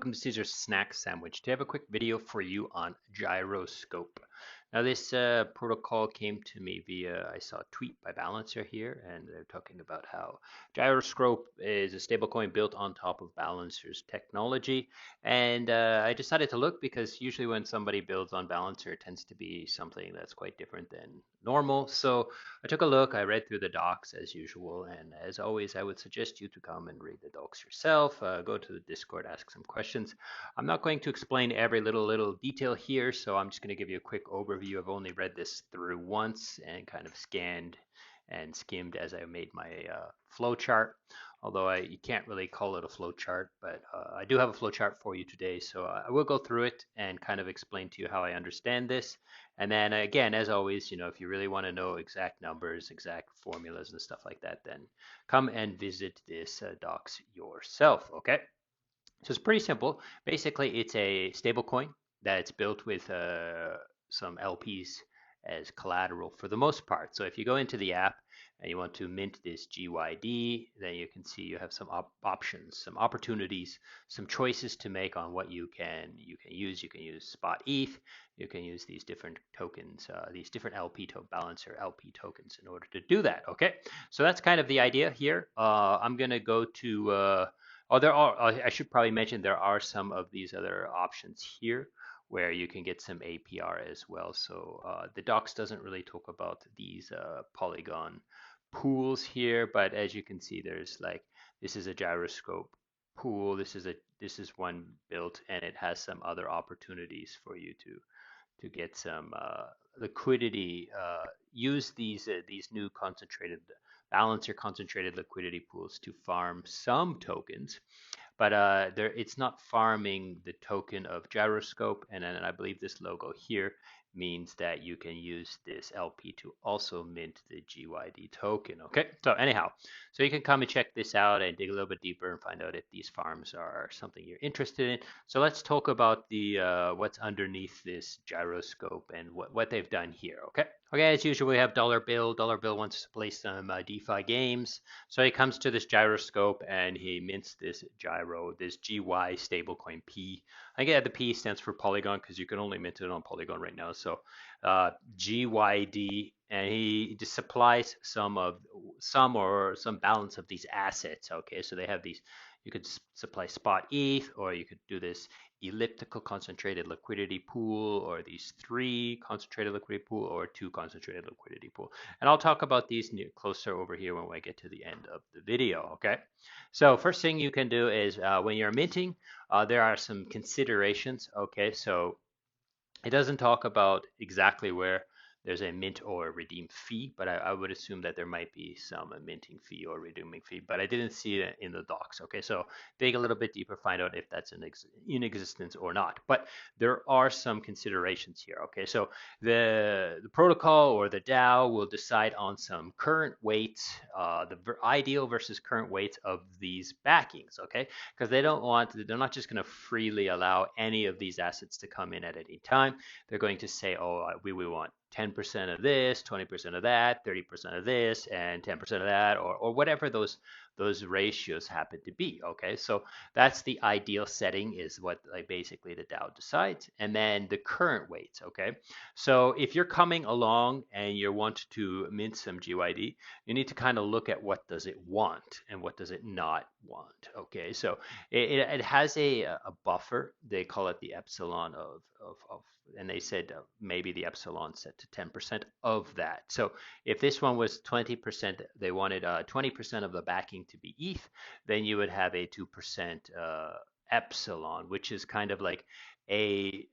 welcome to Caesar's Snack Sandwich. Today I have a quick video for you on Gyroscope. Now this protocol came to me via, I saw a tweet by Balancer here, and they're talking about how Gyroscope is a stablecoin built on top of Balancer's technology. And I decided to look because usually when somebody builds on Balancer, it tends to be something that's quite different than normal. So I took a look, I read through the docs as usual, and as always, I would suggest you to come and read the docs yourself. Go to the Discord, ask some questions. I'm not going to explain every little detail here, so I'm just going to give you a quick overview. I've only read this through once and kind of scanned and skimmed as I made my flow chart. Although you can't really call it a flow chart, but I do have a flow chart for you today. So I will go through it and kind of explain to you how I understand this. And then again, as always, if you really want to know exact numbers, exact formulas and stuff like that, then come and visit this docs yourself, okay? So it's pretty simple. Basically, it's a stable coin that's built with some LPs as collateral for the most part. So if you go into the app and you want to mint this GYD, then you can see you have some options, some opportunities, some choices to make on what you can use. You can use spot ETH. You can use these different tokens, these different Balancer LP tokens in order to do that. Okay, so that's kind of the idea here. I'm gonna go to I should probably mention there are some of these other options here where you can get some APR as well. So the docs doesn't really talk about these Polygon pools here, but as you can see, there's this is a Gyroscope pool. This is one built, and it has some other opportunities for you to get some liquidity. Use these new Balancer concentrated liquidity pools to farm some tokens, but it's not farming the token of Gyroscope. And then I believe this logo here means that you can use this LP to also mint the GYD token. Okay, so anyhow, so you can come and check this out and dig a little bit deeper and find out if these farms are something you're interested in. So let's talk about the what's underneath this Gyroscope and what they've done here. Okay. Okay, as usual, we have Dollar Bill. Dollar Bill wants to play some DeFi games. So he comes to this Gyroscope and he mints this GY stablecoin P. Again, the P stands for Polygon because you can only mint it on Polygon right now. So GYD, and he just supplies some balance of these assets. Okay, so they have these. You could supply spot ETH, or you could do this elliptical concentrated liquidity pool, or these 3 concentrated liquidity pool, or 2 concentrated liquidity pool. And I'll talk about these closer over here when we get to the end of the video. Okay. So first thing you can do is when you're minting, there are some considerations. Okay. So it doesn't talk about exactly where there's a mint or redeem fee, but I would assume that there might be some minting fee or redeeming fee, but I didn't see it in the docs. Okay, so dig a little bit deeper, find out if that's in existence or not. But there are some considerations here. Okay, so the protocol or the DAO will decide on some current weights, the ideal versus current weights of these backings. Okay, because they're not just going to freely allow any of these assets to come in at any time. They're going to say, oh, we want 10% of this, 20% of that, 30% of this, and 10% of that, or whatever those ratios happen to be. Okay, so that's the ideal setting, is what basically the DAO decides, and then the current weights. Okay, so if you're coming along and you want to mint some GYD, you need to kind of look at what does it want and what does it not want. Okay, so it has a buffer. They call it the epsilon of and they said maybe the epsilon set to 10% of that. So if this one was 20%, they wanted 20% of the backing to be ETH, then you would have a 2% epsilon, which is kind of like a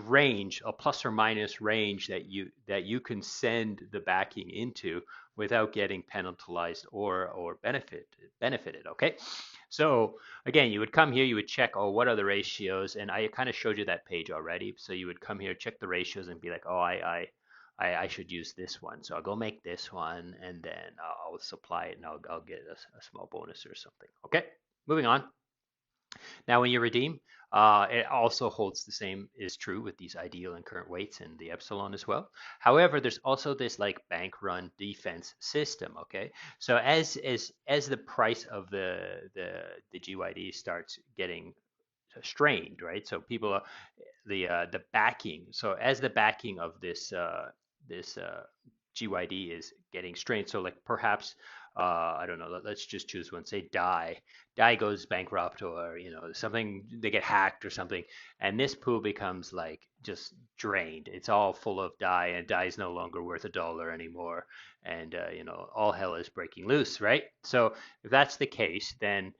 range, a plus or minus range that you can send the backing into without getting penalized or benefited. Okay, so again, you would come here, you would check, oh, what are the ratios? And I kind of showed you that page already. So you would come here, check the ratios, and be like, oh, I should use this one. So I'll go make this one, and then I'll supply it, and I'll get a small bonus or something. Okay, moving on. Now, when you redeem, it also holds the same is true with these ideal and current weights and the epsilon as well. However, there's also this like bank run defense system. Okay, so as the price of the GYD starts getting strained, right? So people are the backing. So as the backing of this GYD is getting strained, so like perhaps I don't know. Let's just choose one. Say Die goes bankrupt, or something, they get hacked or something, and this pool becomes like just drained. It's all full of Die, and Die is no longer worth $1 anymore, and all hell is breaking loose, right? So if that's the case, then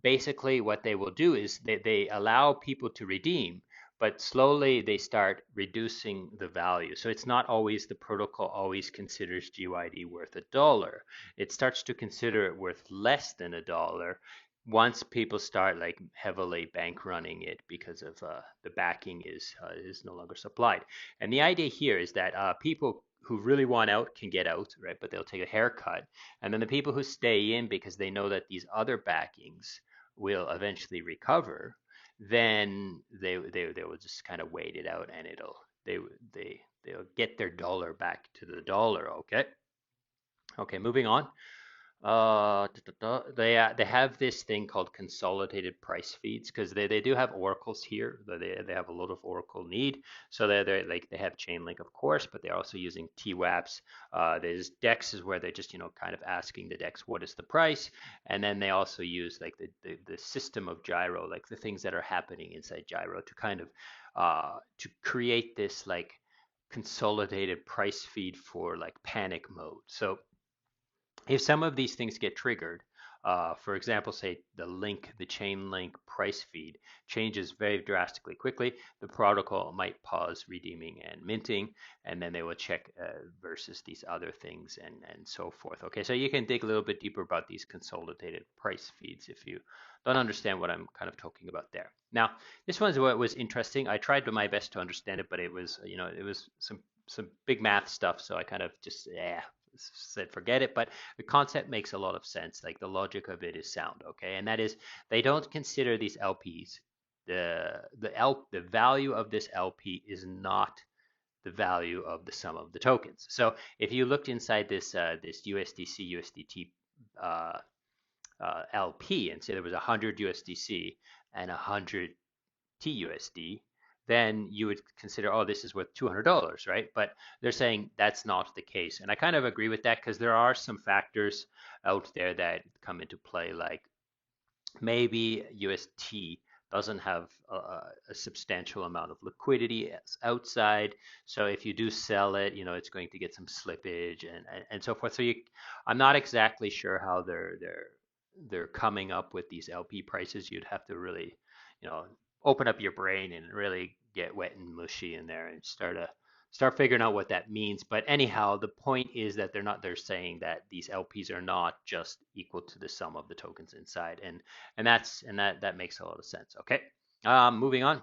basically what they will do is they allow people to redeem, but slowly they start reducing the value. So it's not always, the protocol always considers GYD worth $1. It starts to consider it worth less than $1 once people start like heavily bank running it because of the backing is no longer supplied. And the idea here is that people who really want out can get out, right? But they'll take a haircut. And then the people who stay in because they know that these other backings will eventually recover, then they will just kind of wait it out, and they'll get their dollar back to the dollar. Okay, moving on. They have this thing called consolidated price feeds, because they do have oracles here. They have a lot of oracle need. So they like they have Chainlink, of course, but they're also using TWAPs. There's DEX is where they're just kind of asking the DEX what is the price, and then they also use like the system of Gyro, like the things that are happening inside Gyro to kind of to create this like consolidated price feed for like panic mode. So if some of these things get triggered, for example, say the chain link price feed changes very drastically quickly, the protocol might pause redeeming and minting, and then they will check versus these other things and so forth. Okay, so you can dig a little bit deeper about these consolidated price feeds if you don't understand what I'm kind of talking about there. Now, this one's what was interesting. I tried my best to understand it, but it was, it was some big math stuff, so I kind of just said forget it. But the concept makes a lot of sense. Like the logic of it is sound, okay? And that is, they don't consider these LPs. The value of this LP is not the value of the sum of the tokens. So if you looked inside this USDC USDT LP and say there was 100 USDC and 100 TUSD, then you would consider, oh, this is worth $200, right? But they're saying that's not the case. And I kind of agree with that, because there are some factors out there that come into play, like maybe UST doesn't have a substantial amount of liquidity outside. So if you do sell it, it's going to get some slippage and so forth. So I'm not exactly sure how they're coming up with these LP prices. You'd have to really, open up your brain and really get wet and mushy in there and start figuring out what that means. But anyhow, the point is that they're saying that these LPs are not just equal to the sum of the tokens inside, and that makes a lot of sense. Okay, moving on.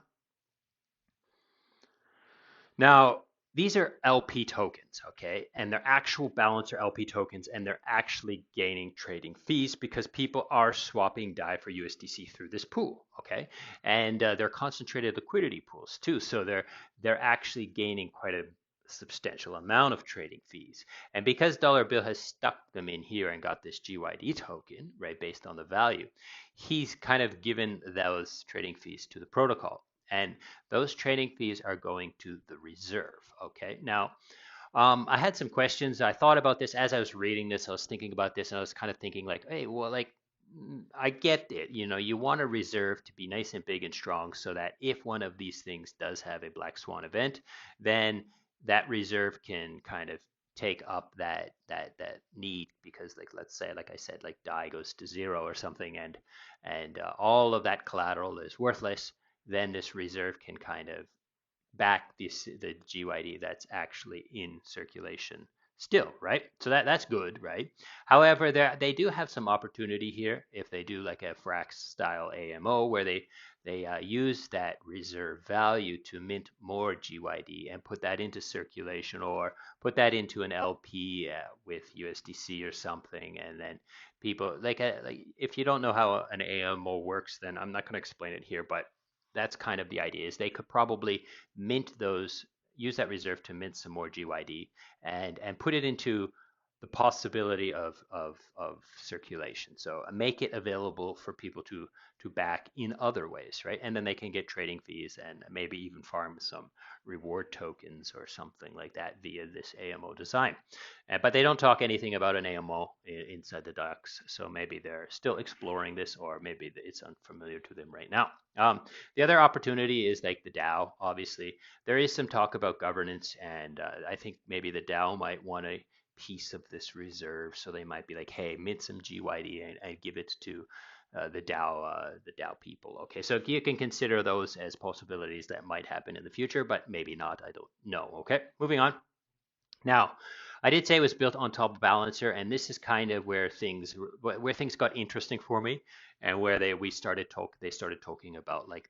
Now, these are LP tokens, okay? And their actual balance are LP tokens, and they're actually gaining trading fees because people are swapping DAI for USDC through this pool, okay? And they're concentrated liquidity pools too, so they're actually gaining quite a substantial amount of trading fees. And because Dollar Bill has stuck them in here and got this GYD token, right, based on the value, he's kind of given those trading fees to the protocol. And those trading fees are going to the reserve. Okay. Now, I had some questions. I thought about this as I was reading this. I was thinking about this, and I was kind of thinking like, hey, well, like, I get it. You want a reserve to be nice and big and strong so that if one of these things does have a black swan event, then that reserve can kind of take up that need, because like, let's say, like I said, like DAI goes to zero or something, and all of that collateral is worthless, then this reserve can kind of back the GYD that's actually in circulation still, right? So that's good, right? However, they do have some opportunity here if they do like a Frax style AMO where they use that reserve value to mint more GYD and put that into circulation, or put that into an LP with USDC or something, and then people like if you don't know how an AMO works, then I'm not going to explain it here, but that's kind of the idea. Is they could probably mint those, use that reserve to mint some more GYD and put it into the possibility of circulation. So make it available for people to back in other ways, right? And then they can get trading fees and maybe even farm some reward tokens or something like that via this AMO design. But they don't talk anything about an AMO inside the docs, so maybe they're still exploring this, or maybe it's unfamiliar to them right now. The other opportunity is like the DAO. Obviously, there is some talk about governance, and I think maybe the DAO might want a piece of this reserve, so they might be like, hey, mint some GYD and give it to the DAO people. Okay, so you can consider those as possibilities that might happen in the future, but maybe not. I don't know. Okay, moving on. Now, I did say it was built on top of Balancer, and this is kind of where things got interesting for me, and where they started talking about like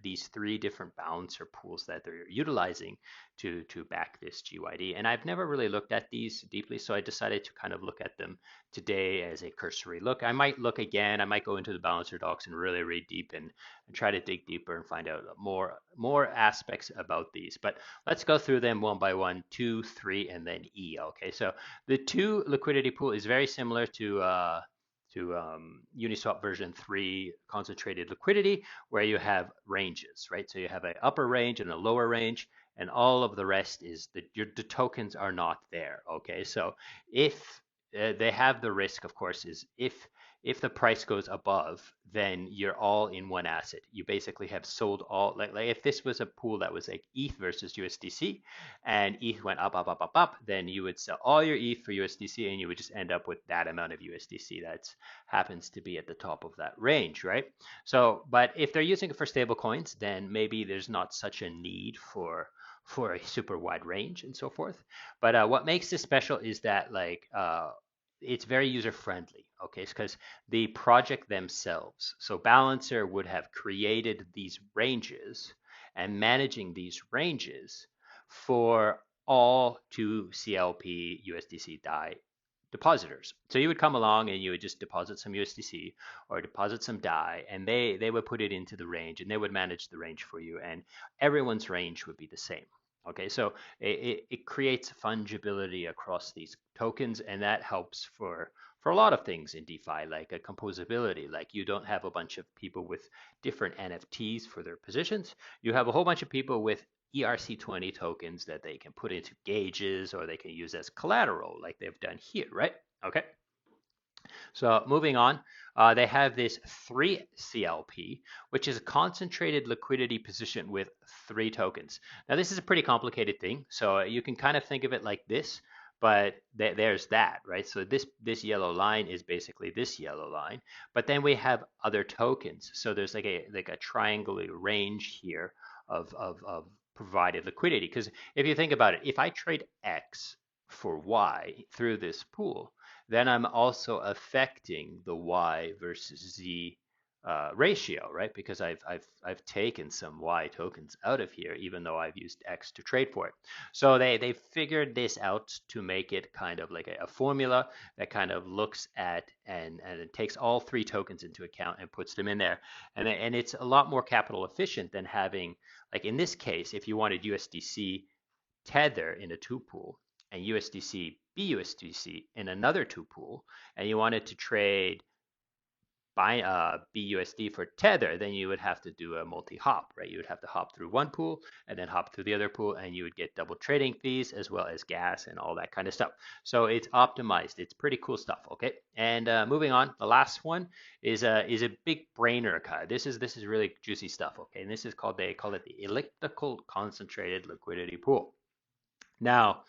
these three different Balancer pools that they're utilizing to back this GYD. And I've never really looked at these deeply, so I decided to kind of look at them today as a cursory look. I might look again. I might go into the Balancer docs and really read deep and try to dig deeper and find out more aspects about these. But let's go through them one by one, 2, 3, and then E. Okay, so the 2 liquidity pool is very similar to Uniswap version 3 concentrated liquidity, where you have ranges, right? So you have an upper range and a lower range, and all of the rest is the tokens are not there. Okay, so if they have the risk, of course, is if the price goes above, then you're all in one asset. You basically have sold all, like if this was a pool that was like ETH versus USDC, and ETH went up, up, up, up, up, then you would sell all your ETH for USDC, and you would just end up with that amount of USDC that happens to be at the top of that range, right? So, but if they're using it for stable coins, then maybe there's not such a need for a super wide range and so forth. But what makes this special is that it's very user friendly. Okay, because the project themselves, so Balancer would have created these ranges and managing these ranges for all 2CLP USDC DAI depositors. So you would come along and you would just deposit some USDC or deposit some DAI, and they would put it into the range, and they would manage the range for you, and everyone's range would be the same. Okay, so it creates fungibility across these tokens, and that helps for a lot of things in DeFi, like a composability. Like you don't have a bunch of people with different NFTs for their positions. You have a whole bunch of people with ERC20 tokens that they can put into gauges, or they can use as collateral, like they've done here, right? Okay. So moving on, they have this 3CLP, which is a concentrated liquidity position with 3 tokens. Now this is a pretty complicated thing, so you can kind of think of it like this, but there's that, right? So this yellow line is basically this yellow line, but then we have other tokens. So there's like a triangular range here of provided liquidity. Because if you think about it, if I trade X for Y through this pool, then I'm also affecting the Y versus Z ratio, right? Because I've taken some Y tokens out of here, even though I've used X to trade for it. So they figured this out to make it kind of like a formula that kind of looks at and it takes all 3 tokens into account and puts them in there. And it's a lot more capital efficient than having, like in this case, if you wanted USDC Tether in a 2 pool and USDC BUSDC in another 2 pool, and you wanted to trade BUSD for Tether, then you would have to do a multi-hop, right? You would have to hop through one pool and then hop through the other pool, and you would get double trading fees as well as gas and all that kind of stuff. So it's optimized. It's pretty cool stuff. Okay, and moving on, the last one is a big brainer. This is really juicy stuff. Okay, and this is they call it the elliptical concentrated liquidity pool. Now,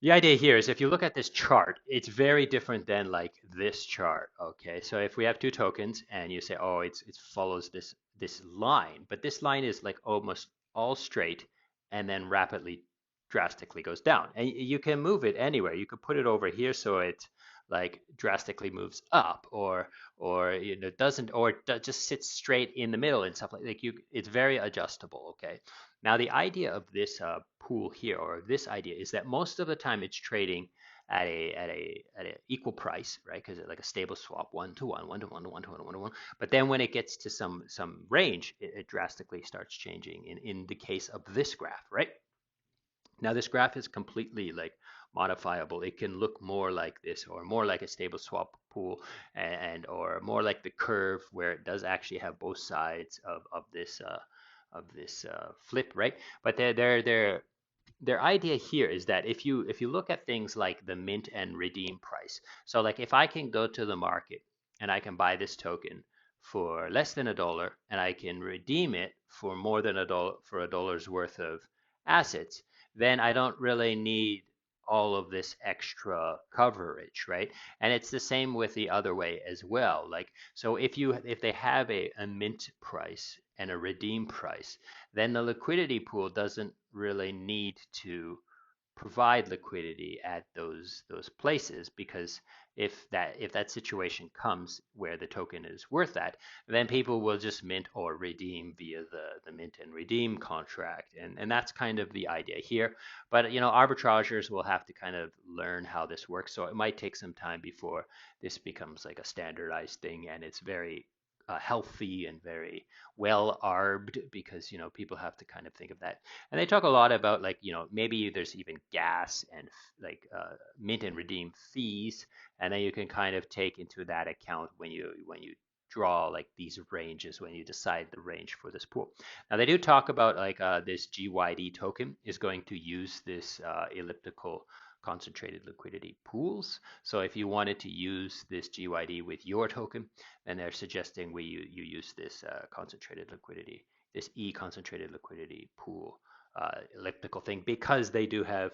the idea here is if you look at this chart, it's very different than like this chart. Okay, so if we have 2 tokens and you say, oh, it follows this line, but this line is like almost all straight and then rapidly, drastically goes down, and you can move it anywhere. You could put it over here so it like drastically moves up, or doesn't, or it just sits straight in the middle and stuff like you. It's very adjustable. Okay. Now the idea of this pool here, or this idea, is that most of the time it's trading at a equal price, right? Because it's like a stable swap, 1 to 1, 1 to 1 to 1 to 1 to 1 to 1. But then when it gets to some range, it drastically starts changing. In the case of this graph, right? Now this graph is completely like modifiable. It can look more like this, or more like a stable swap pool, and or more like the curve where it does actually have both sides of this flip, right? But their idea here is that if you look at things like the mint and redeem price, so like if I can go to the market and I can buy this token for less than $1 and I can redeem it for more than $1 for $1's worth of assets, then I don't really need all of this extra coverage, right? And it's the same with the other way as well. Like, so if they have a mint price and a redeem price, then the liquidity pool doesn't really need to provide liquidity at those places, because if that situation comes where the token is worth that, then people will just mint or redeem via the mint and redeem contract, and that's kind of the idea here. But arbitrageurs will have to kind of learn how this works, so it might take some time before this becomes like a standardized thing, and it's very healthy and very well arbed, because people have to kind of think of that. And they talk a lot about, like, maybe there's even gas and like mint and redeem fees, and then you can kind of take into that account when you draw like these ranges, when you decide the range for this pool. Now they do talk about like this GYD token is going to use this elliptical concentrated liquidity pools. So if you wanted to use this GYD with your token, then they're suggesting you use this concentrated liquidity, this concentrated liquidity pool elliptical thing, because they do have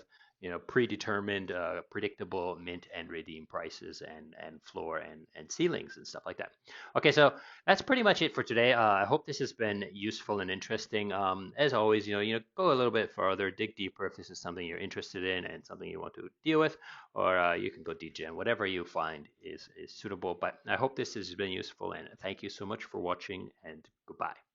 predetermined predictable mint and redeem prices, and floor and ceilings and stuff like that. Okay, so that's pretty much it for today. I hope this has been useful and interesting. As always, go a little bit further, dig deeper if this is something you're interested in and something you want to deal with, or you can go degen, whatever you find is suitable. But I hope this has been useful, and thank you so much for watching, and goodbye.